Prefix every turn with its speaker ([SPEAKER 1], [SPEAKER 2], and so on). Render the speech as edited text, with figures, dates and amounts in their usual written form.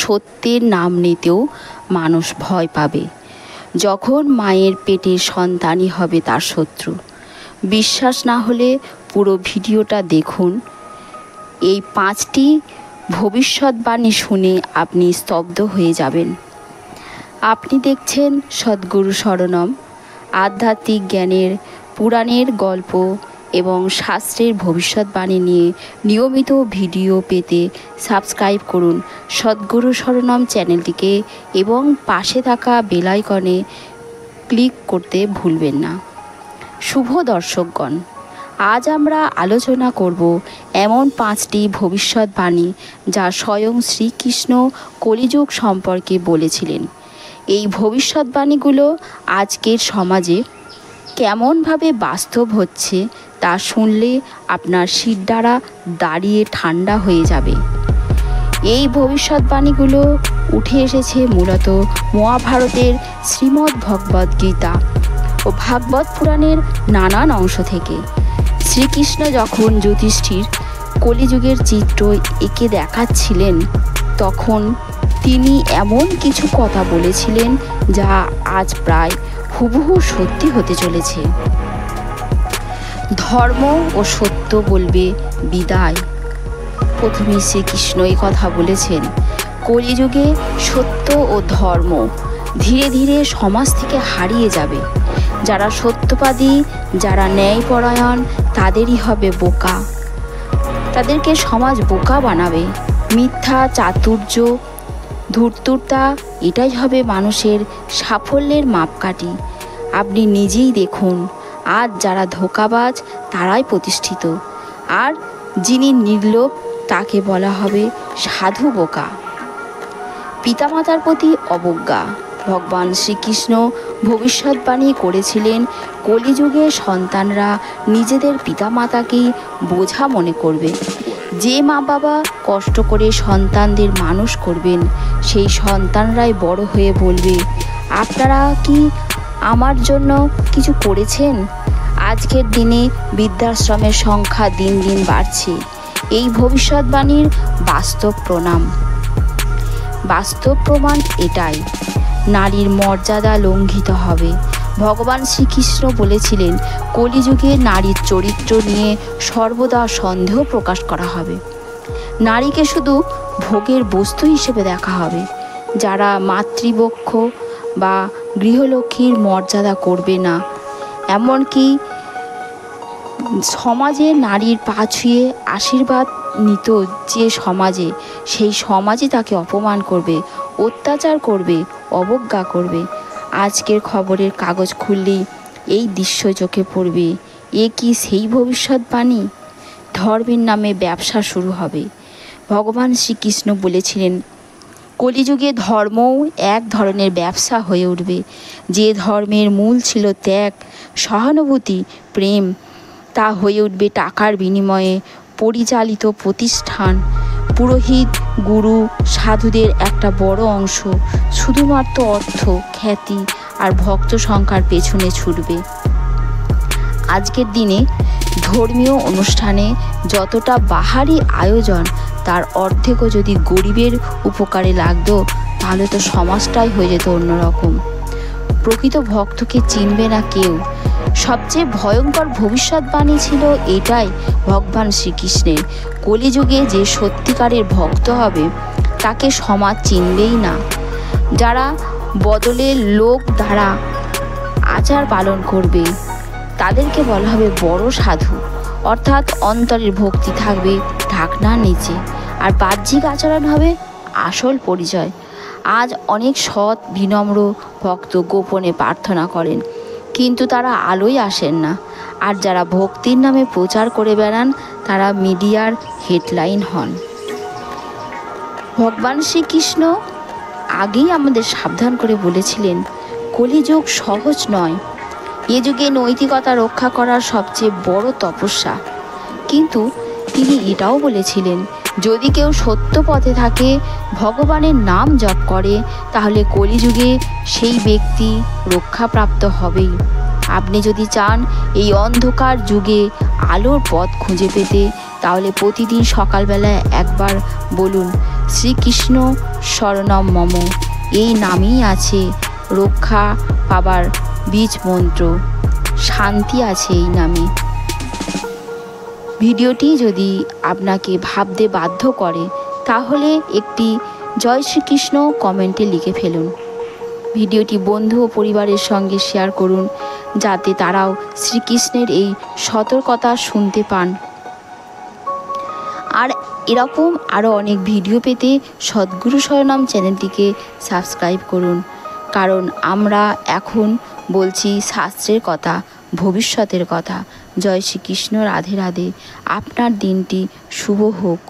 [SPEAKER 1] সত্যের নাম নিতেও মানুষ ভয় পাবে। যখন মায়ের পেটের সন্তানই হবে তার শত্রু। বিশ্বাস না হলে পুরো ভিডিওটা দেখুন। এই 5টি ভবিষ্যৎবাণী শুনে আপনি স্তব্ধ হয়ে যাবেন। আপনি দেখছেন সদ্গুরু শরণম, আধ্যাত্মিক জ্ঞানের, পুরাণের গল্প এবং শাস্ত্রের ভবিষ্যৎবাণী নিয়ে নিয়মিত ভিডিও পেতে সাবস্ক্রাইব করুন সদ্গুরু শরণম চ্যানেলটিকে এবং পাশে থাকা বেল আইকনে ক্লিক করতে ভুলবেন না। শুভ দর্শকগণ, আজ আমরা আলোচনা করব এমন 5টি ভবিষ্যৎবাণী যা স্বয়ং শ্রীকৃষ্ণ কলিযুগ সম্পর্কে বলেছিলেন। এই ভবিষ্যৎবাণীগুলো আজকের সমাজে কেমনভাবে বাস্তব হচ্ছে তা শুনলে আপনার শিরদাঁড়া দাঁড়িয়ে ঠান্ডা হয়ে যাবে। এই ভবিষ্যৎবাণীগুলো উঠে এসেছে মূলত মহাভারতের শ্রীমদ্ ভগবদ্ গীতা ও ভাগবত পুরাণের নানান অংশ থেকে। শ্রীকৃষ্ণ যখন যুধিষ্ঠির কলিযুগের চিত্র এঁকে দেখাচ্ছিলেন, তখন তিনি এমন কিছু কথা বলেছিলেন যা আজ প্রায় হুবহু সত্যি হতে চলেছে। ধর্ম ও সত্য বলবে বিদায়। প্রথমে শ্রীকৃষ্ণ এই কথা বলেছেন, কলিযুগে সত্য ও ধর্ম ধীরে ধীরে সমাজ থেকে হারিয়ে যাবে। যারা সত্যবাদী, যারা ন্যায়পরায়ণ, তাদেরই হবে বোকা। তাদেরকে সমাজ বোকা বানাবে। মিথ্যা, চাতুর্য, ধূর্ততা এটাই হবে মানুষের সাফল্যের মাপকাঠি। আপনি নিজেই দেখুন, আজ যারা ধোঁকাবাজ তারাই প্রতিষ্ঠিত, আর যিনি নির্লোভ তাকে বলা হবে সাধু বোকা। পিতামাতার প্রতি অবজ্ঞা। ভগবান শ্রীকৃষ্ণ ভবিষ্যৎবাণী করেছিলেন, কলিযুগে সন্তানরা নিজেদের পিতামাতাকেই বোঝা মনে করবে। যে মা বাবা কষ্ট করে সন্তানদের মানুষ করবেন, সেই সন্তানরাই বড় হয়ে বলবে, আপনারা কি আমার জন্য কিছু করেছেন? আজকের দিনে বৃদ্ধাশ্রমের সংখ্যা দিন দিন বাড়ছে। এই ভবিষ্যৎবাণীর বাস্তব প্রমাণ এটাই। নারীর মর্যাদা লঙ্ঘিত হবে। ভগবান শ্রীকৃষ্ণ বলেছিলেন, কলিযুগে নারীর চরিত্র নিয়ে সর্বদা সন্দেহ প্রকাশ করা হবে। নারীকে শুধু ভোগের বস্তু হিসেবে দেখা হবে। যারা মাতৃপক্ষ বা গৃহলক্ষ্মীর মর্যাদা করবে না, এমনকি সমাজে নারীর পা ছুঁয়ে আশীর্বাদ নিত যে সমাজে, সেই সমাজই তাকে অপমান করবে, অত্যাচার করবে, অবজ্ঞা করবে। আজকের খবরের কাগজ খুললেই এই দৃশ্য চোখে পড়বে। এ কি সেই ভবিষ্যৎবাণী? ধর্মের নামে ব্যবসা শুরু হবে। ভগবান শ্রীকৃষ্ণ বলেছিলেন, কলিযুগে ধর্মও এক ধরনের ব্যবসা হয়ে উঠবে। যে ধর্মের মূল ছিল ত্যাগ, সহানুভূতি, প্রেম, তা হয়ে উঠবে টাকার বিনিময়ে পরিচালিত প্রতিষ্ঠান। পুরোহিত, গুরু, সাধুদের একটা বড় অংশ শুধুমাত্র অর্থ, খ্যাতি আর ভক্ত সংখ্যার পেছনে ছুটবে। আজকের দিনে ধর্মীয় অনুষ্ঠানে যতটা বাহারি আয়োজন, তার অর্ধেকও যদি গরিবের উপকারে লাগতো, তাহলে তো সমাজটাই হয়ে যেত অন্যরকম। প্রকৃত ভক্তকে চিনবে না কেউ। সবচেয়ে ভয়ঙ্কর ভবিষ্যৎবাণী ছিল এটাই ভগবান শ্রীকৃষ্ণের, কলিযুগে যে সত্যিকারের ভক্ত হবে তাকে সমাজ চিনবেই না। যারা বদলের লোক দ্বারা আচার পালন করবে, তাদেরকে বলা হবে বড় সাধু। অর্থাৎ অন্তরের ভক্তি থাকবে ঢাকনার নিচে, আর বাহ্যিক আচরণ হবে আসল পরিচয়। আজ অনেক সৎ বিনম্র ভক্ত গোপনে প্রার্থনা করেন, কিন্তু তারা আলোয় আসেন না। আর যারা ভক্তির নামে প্রচার করে বেড়ান, তারা মিডিয়ার হেডলাইন হন। ভগবান শ্রীকৃষ্ণ আগেই আমাদের সাবধান করে বলেছিলেন, কলিযুগ সহজ নয়। এ যুগে নৈতিকতা রক্ষা করার সবচেয়ে বড় তপস্যা। কিন্তু তিনি এটাও বলেছিলেন, যদি কেউ সত্য পথে থাকে, ভগবানের নাম জপ করে, তাহলে কলিযুগে সেই ব্যক্তি রক্ষাপ্রাপ্ত হবেই। আপনি যদি চান এই অন্ধকার যুগে আলোর পথ খুঁজে পেতে, তাহলে প্রতিদিন সকালবেলায় একবার বলুন, শ্রীকৃষ্ণ শরণম মম, এই নামেই আছে রক্ষা পাবার বীজ মন্ত্র, শান্তি আছে এই নামে। ভিডিওটি যদি আপনাকে ভাবতে বাধ্য করে তাহলে একটি জয় শ্রীকৃষ্ণ কমেন্টে লিখে ফেলুন। ভিডিওটি বন্ধু ও পরিবারের সঙ্গে শেয়ার করুন, যাতে তারাও শ্রীকৃষ্ণের এই সতর্কতা শুনতে পান। আর এরকম আরও অনেক ভিডিও পেতে সদ্গুরু শরণম চ্যানেলটিকে সাবস্ক্রাইব করুন, কারণ আমরা এখন বলছি শাস্ত্রের কথা, ভবিষ্যতের কথা। জয় শ্রীকৃষ্ণ, রাধে রাধে। আপনার দিনটি শুভ হোক।